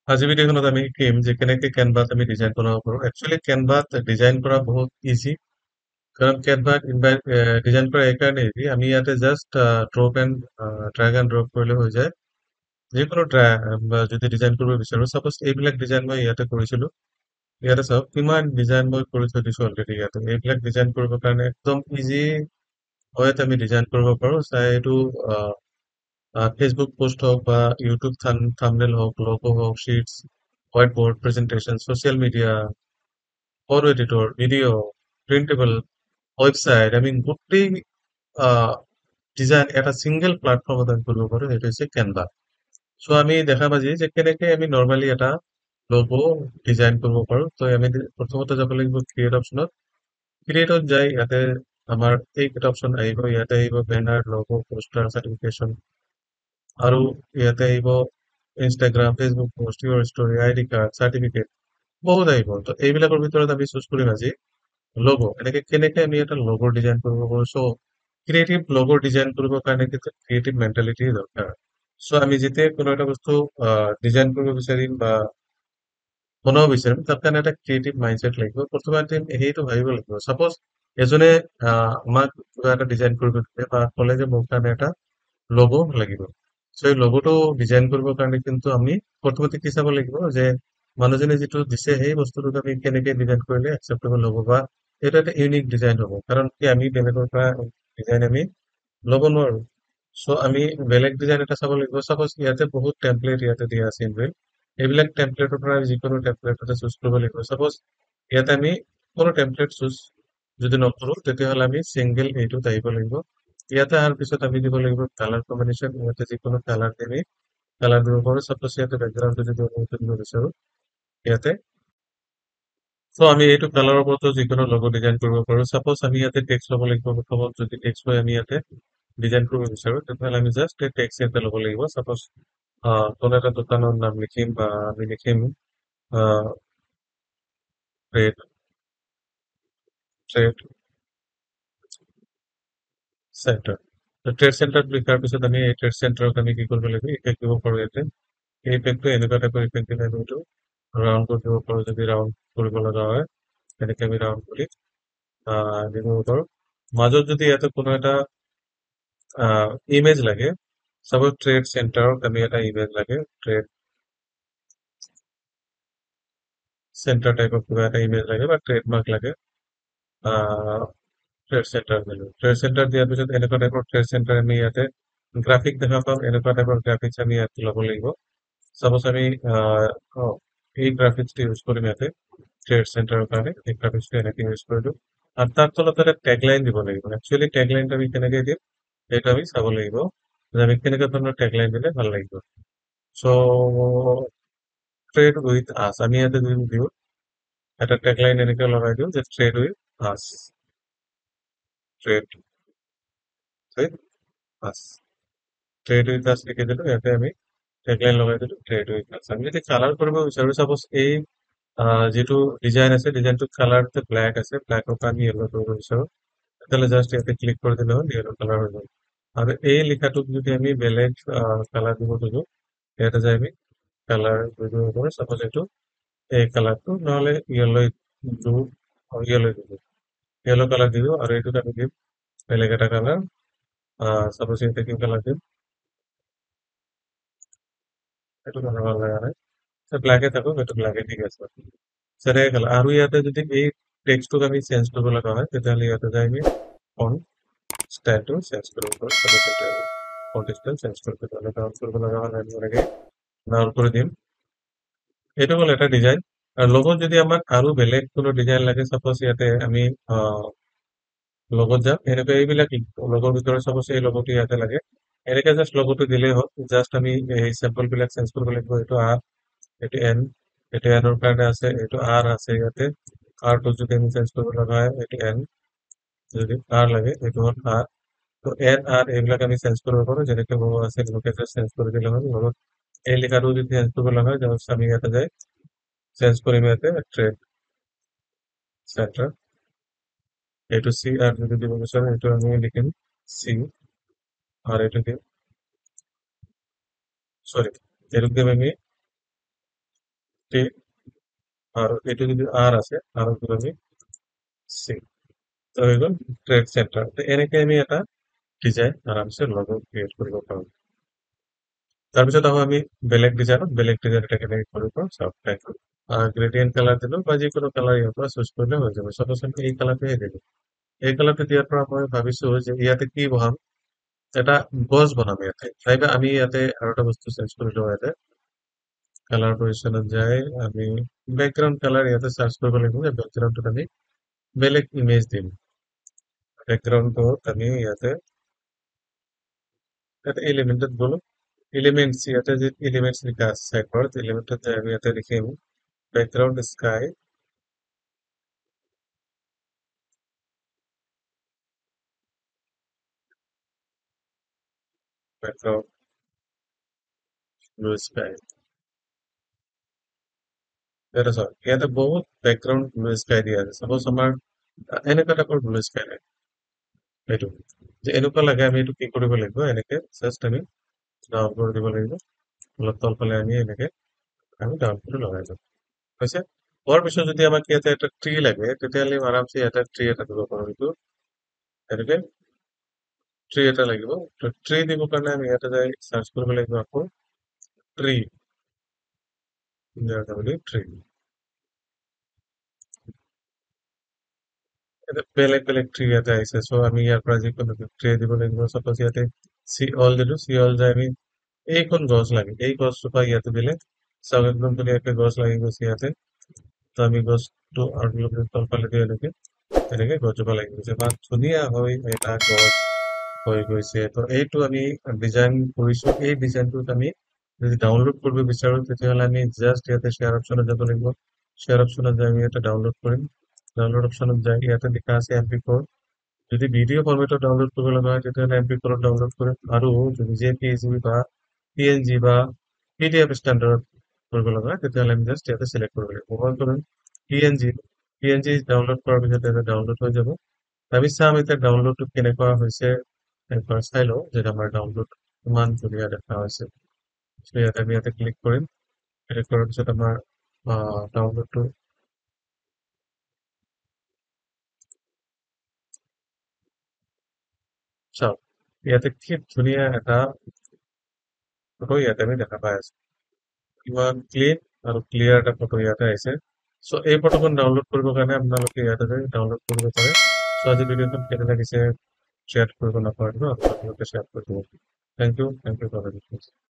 আজি ভিডিঅ'খনত আমি শিকিম যে কেনেকে কেনভাত আমি ডিজাইন বনাব পাৰোঁ। একচুৱেলি কেনভাত ডিজাইন কৰা বহুত ইজি, কাৰণ কেনভাত ডিজাইন কৰা এইকাৰণে ইজি, আমি ইয়াতে জাষ্ট ড্ৰেগ এণ্ড ড্ৰপ কৰিলে হৈ যায়। যিকোনো যদি ডিজাইন কৰিব বিচাৰোঁ, চাপ'জ এইবিলাক ডিজাইন মই ইয়াতে কৰিছিলোঁ। ইয়াতে চাওক কিমান ডিজাইন মই কৰি থৈ দিছোঁ অলৰেডি ইয়াতে। এইবিলাক ডিজাইন কৰিবৰ কাৰণে একদম ইজি ৱেত আমি ডিজাইন কৰিব পাৰোঁ। চাই এইটো ফেচবুক পোষ্ট হওক বা ইউটিউব থাম্বনেল হওক, লোগো হওক, শ্বিটছ, white board, presentation, social media, photo editor, video', printable, website, আমি গোটেই ডিজাইন এটা ছিংগল প্লেটফৰ্মত আমি কৰিব পাৰোঁ। সেইটো হৈছে কেনভা। চ' আমি দেখাম আজি যে কেনেকে আমি নৰ্মেলি এটা লোগো ডিজাইন কৰিব পাৰোঁ। ত' আমি প্ৰথমতে যাব লাগিব ক্ৰিয়েট অপশ্যনত। ক্ৰিয়েটত যাই ইয়াতে আমাৰ এইকেইটা অপশ্যন আহিব। ইয়াতে আহিব বেনাৰ, লোগো, পোষ্টাৰ, চাৰ্টিফিকেশ্যন, আৰু ইয়াতে আহিব ইনষ্টাগ্ৰাম, ফেচবুক পোষ্ট, ইউৰ ষ্টৰী, আইডি কাৰ্ড, চাৰ্টিফিকেট, বহুত আহিব। ত' এইবিলাকৰ ভিতৰত আমি চুজ কৰিম আজি লোগো। কেনেকে আমি এটা লোগোৰ ডিজাইন কৰিব পাৰোঁ। চ' ক্ৰিয়েটিভ লোগোৰ ডিজাইন কৰিবৰ কাৰণে কিন্তু ক্ৰিয়েটিভ মেণ্টেলিটি দৰকাৰ। চ' আমি যেতিয়া কোনো এটা বস্তু ডিজাইন কৰিব বিচাৰিম বা বনাব বিচাৰিম, তাৰ কাৰণে এটা ক্ৰিয়েটিভ মাইণ্ডছেট লাগিব। প্ৰথমে সেইটো ভাবিব লাগিব। চাপ'জ এজনে আমাক কিবা এটা ডিজাইন কৰিব দিলে বা ক'লে যে মোৰ কাৰণে এটা লোগো লাগিব। চ' এই লোগোটো ডিজাইন কৰিবৰ কাৰণে কিন্তু আমি প্ৰথমতে কি চাব লাগিব যে মানুহজনে যিটো দিছে সেই বস্তুটোক আমি কেনেকে ডিজাইন কৰিলে একচেপ্টেবল হ'ব বা এইটো এটা ইউনিক ডিজাইন হ'ব। কাৰণ কি আমি বেলেগৰ পৰা ডিজাইন আমি ল'ব নোৱাৰো। চ' আমি বেলেগ ডিজাইন এটা চাব লাগিব। চাপ'জ ইয়াতে বহুত টেমপ্লেট ইয়াতে দিয়া আছে ইনবিল্ট। এইবিলাক টেমপ্লেটৰ পৰা যিকোনো টেমপ্লেট এটা চুজ কৰিব লাগিব। চাপ'জ ইয়াতে আমি কোনো টেমপ্লেট চুজ যদি নকৰোঁ, তেতিয়াহ'লে আমি ছিংগল এইটোত আহিব লাগিব। ইয়াতে অহাৰ পিছত আমি দিব লাগিব কালাৰ কম্বিনেশ্যন। ইয়াতে যিকোনো কালাৰ আমি কালাৰ দিব পাৰোঁ। চাপ'জ ইয়াতে বেকগ্ৰাউণ্ডটো যদি আমি এইটো দিব বিচাৰোঁ ইয়াতে, চ' আমি এইটো কালাৰৰ ওপৰতো যিকোনো লোগো ডিজাইন কৰিব পাৰোঁ। চাপ'জ আমি ইয়াতে টেক্সট ল'ব লাগিব। প্ৰথমত যদি টেক্সট লৈ আমি ইয়াতে ডিজাইন কৰিব বিচাৰোঁ, তেতিয়াহ'লে আমি জাষ্ট এই টেক্সট এটা ল'ব লাগিব। চাপ'জ কোনো এটা দোকানৰ নাম লিখিম বা আমি লিখিম trade trade centre. Trade centre লিখাৰ পিছত আমি এই ট্ৰেড চেণ্টাৰক আমি কি কৰিব লাগিব, ইফেক্ট দিব পাৰোঁ ইয়াতে। এই ইফেক্টটো এনেকুৱা টাইপৰ ইফেক্ট দিলে আমি এইটো ৰাউণ্ড কৰি দিব পাৰোঁ। যদি ৰাউণ্ড কৰিব লগা হয়, তেনেকে আমি ৰাউণ্ড কৰি দিব পাৰোঁ। মাজত যদি ইয়াতে কোনো এটা ইমেজ লাগে, চাপ'জ ট্ৰেড চেণ্টাৰত আমি এটা ইমেজ লাগে, ট্ৰেড চেণ্টাৰ টাইপৰ কিবা এটা ইমেজ লাগে বা ট্ৰেডমাৰ্ক লাগে, trade centre menu. Trade centre দিয়াৰ পিছত এনেকুৱা টাইপৰ ট্ৰেড চেণ্টাৰ আমি ইয়াতে গ্ৰাফিক দেখা পাম। এনেকুৱা টাইপৰ গ্ৰাফিক্স আমি ইয়াত ল'ব লাগিব। চাপ'জ আমি এই গ্ৰাফিক্সটো ইউজ কৰিম ইয়াতে ট্ৰেড চেণ্টাৰৰ কাৰণে। এই গ্ৰাফিক্সটো এনেকে ইউজ কৰিলোঁ। আৰু তাৰ তলত এটা টেগলাইন দিব লাগিব। একচুৱেলি টেগলাইনটো আমি কেনেকে দিম সেইটো আমি চাব লাগিব, যে আমি কেনেকুৱা ধৰণৰ টেগলাইন দিলে ভাল লাগিব। চ' ট্ৰেড উইথ আছ আমি ইয়াতে দিওঁ এটা টেগলাইন এনেকে লগাই দিওঁ যে ট্ৰেড উইথ আছ, ট্ৰেড উইথ আছ, ট্ৰেড উইথ আছ লিখি দিলোঁ। ইয়াতে আমি টেগলাইন লগাই দিলোঁ ট্ৰেড উইথ আছ। আমি যদি কালাৰ কৰিব বিচাৰোঁ, চাপ'জ এই যিটো ডিজাইন আছে, ডিজাইনটো কালাৰটো ব্লেক আছে, ব্লেকৰ পৰা আমি য়েল্ল' কৰিব বিচাৰোঁ, তেতিয়াহ'লে জাষ্ট ইয়াতে ক্লিক কৰি দিলে হ'ল, য়েল্ল' কালাৰ হৈ গ'ল। আৰু এই লিখাটোক যদি আমি বেলেগ কালাৰ দিব খোজোঁ, ইয়াতে যাই আমি কালাৰ দিব পাৰোঁ। চাপ'জ এইটো এই কালাৰটো, নহ'লে য়েল্ল' ব্লু য়েল্ল' দিব, য়েল্ল' কালাৰ দিব। আৰু এইটোত আমি দিম বেলেগ এটা কালাৰ। চাপ'জ ইয়াতে কি কালাৰ দিম, এইটো কালাৰ ভাল লগা নাই, ব্লেকে থাকক, এইটো ব্লেকে ঠিক আছে। তেনেকে কালাৰ। আৰু ইয়াতে যদি এই টেক্সটটোক আমি চেঞ্জ কৰিব লগা হয়, তেতিয়াহ'লে ইয়াতে যাই আমি ফন্ট ষ্টাইলটো চেঞ্জ কৰিব পাৰোঁ। চাপ'জ এইটো ফন্ট ষ্টাইল চেঞ্জ কৰিব লগা হ'লে আমি এনেকে ডাউন কৰি দিম। এইটো হ'ল এটা ডিজাইন। আৰু লগত যদি আমাক আৰু বেলেগ কোনো ডিজাইন লাগে, চাপ'জ ইয়াতে আমি লগত যাম। এনেকৈ এইবিলাক লগৰ ভিতৰত চাপ'জ এই লগটো ইয়াতে লাগে, এনেকে জাষ্ট লগটো দিলেই হ'ল। জাষ্ট আমি এই চেম্পল বিলাক চেঞ্জ কৰিব লাগিব। এইটো আৰ, এইটো এন, এইটো এনৰ কাৰণে আছে, এইটো আৰ আছে ইয়াতে। আৰটো যদি আমি চেঞ্জ কৰিব লগা হয়, এইটো এন, যদি আৰ লাগে এইটো হ'ল আৰ। তো এন আৰ এইবিলাক আমি চেঞ্জ কৰিব পাৰোঁ। যেনেকে লগো আছে এনেকে জাষ্ট চেঞ্জ কৰি দিলে হ'ল। লগত এই লিখাটো যদি চেঞ্জ কৰিব লগা হয়, জাষ্ট আমি ইয়াতে যাই চেঞ্জ কৰিম ইয়াতে ট্ৰেড চেণ্টাৰ, এইটো চি। আৰ যদি দিব বিচাৰো এইটো আমি লিখিম চি, আৰ এইটো দিম, সৰি এইটোক দিম আমি টি আৰু এইটো যদি আৰ আছে আৰু এইটো আমি চি তো হৈ গ'ল ট্ৰেড চেণ্টাৰ তো এনেকে আমি এটা ডিজাইন আৰামছে লগো ক্ৰিয়েট কৰিব পাৰোঁ তাৰপিছত আহো আমি বেলেগ ডিজাইন এটা কেনেকে কৰিব পাৰোঁ চাওক গ্ৰেডিয়েন্ট কালাৰ দিলো বা যিকোনো কালাৰ ইয়াৰ পৰা চুজ কৰিলে হৈ যাব চাপ'জ আমি এই কালাৰটোহে দিলো এই কালাৰটো দিয়াৰ পৰা মই ভাবিছো যে ইয়াতে কি বহাম এটা গছ বনাম ইয়াতে নাইবা আমি ইয়াতে আৰু এটা বস্তু চেঞ্জ কৰি লওঁ ইয়াতে কালাৰ পজিশ্যনত যাই আমি বেকগ্ৰাউণ্ড কালাৰ ইয়াতে চাৰ্চ কৰিব লাগিব যে বেকগ্ৰাউণ্ডটোত আমি বেলেগ ইমেজ দিম বেকগ্ৰাউণ্ডটোত আমি ইয়াতে এলিমেন্টত গ'লো এলিমেন্টস ইয়াতে যে এলিমেন্টস লিখা আছে সাইডবাৰত এলিমেন্টত যাই আমি ইয়াতে লিখিম background sky background blue sky এটা চাওক ইয়াতে বহুত বেকগ্ৰাউণ্ড ব্লু স্কাই দিয়া আছে চাপ'জ আমাৰ এনেকুৱা টাইপৰ ব্লু স্কাই লাগে এইটো যে এনেকুৱা লাগে আমি এইটো কি কৰিব লাগিব এনেকে জাষ্ট আমি ডাউন কৰি দিব লাগিব অলপ তলফালে আমি এনেকে আমি ডাউন কৰি লগাই দিম হৈছে হোৱাৰ পিছত যদি আমাক ইয়াতে এটা ট্ৰী লাগে তেতিয়াহ'লে আৰামছে ইয়াতে ট্ৰী এটা দিব পাৰোঁ এইটো এনেকে ট্ৰী এটা লাগিব ট্ৰী দিবৰ কাৰণে আমি ইয়াতে যাই চাৰ্চ কৰিব লাগিব আকৌ ট্ৰী ট্ৰী বেলেগ ট্ৰী ইয়াতে আহিছে চ' আমি ইয়াৰ পৰা যিকোনো ট্ৰী দিব লাগিব চাপ'জ ইয়াতে চি অল দিলো চি অল যাই আমি এইখন গছ লাগে এই গছজোপা ইয়াতে দিলে চাওক একদম ধুনীয়াকে গছ লাগি গৈছে ইয়াতে তো আমি গছটো আৰু তলফালে দি এনেকে গছজোপা লাগি গৈছে বা ধুনীয়া হৈ এটা গছ হৈ গৈছে তো এইটো আমি ডিজাইন কৰিছো এই ডিজাইনটোত আমি যদি ডাউনলোড কৰিব বিচাৰো তেতিয়াহ'লে আমি জাষ্ট ইয়াতে শ্বেয়াৰ অপশ্যনত যাব লাগিব শ্বেয়াৰ অপশ্যনত যাই আমি ইয়াতে ডাউনলোড কৰিম ডাউনলোড অপশ্যনত যাই ইয়াতে লিখা আছে MP4 যদি ভিডিঅ' ফৰ্মেটত ডাউনলোড কৰিব লগা হয় তেতিয়াহ'লে MP4 ডাউনলোড কৰিম আৰু যদি JPEG বা PNG বা PDF ষ্টেণ্ডাৰ্ডত কৰিব লগা হয় তেতিয়াহ'লে আমি জাষ্ট ইয়াতে চিলেক্ট কৰিব লাগিব মই কৰিম PNG ডাউনলোড কৰাৰ পিছত ইয়াতে ডাউনলোড হৈ যাব আমি চাম এতিয়া ডাউনলোডটো কেনেকুৱা হৈছে একবাৰ চাই লওঁ যে আমাৰ ডাউনলোড ইমান ধুনীয়া দেখা হৈছে চ' ইয়াতে আমি ইয়াতে ক্লিক কৰিম ক্লিক কৰাৰ পিছত আমাৰ ডাউনলোডটো চাওক ইয়াতে কি ধুনীয়া এটা ফটো ইয়াতে আমি দেখা পাই আছো ইমান ক্লিন আৰু ক্লিয়াৰ এটা ফটো ইয়াতে আহিছে চ' এই ফটোখন ডাউনলোড কৰিবৰ কাৰণে আপোনালোকে ইয়াতে যাই ডাউনলোড কৰিব পাৰে চ' আজি ভিডিঅ'খন কেনে লাগিছে শ্বেয়াৰ কৰিব নাপাহৰিব আপোনালোকে শ্বেয়াৰ কৰি দিব থেংক ইউ ফৰ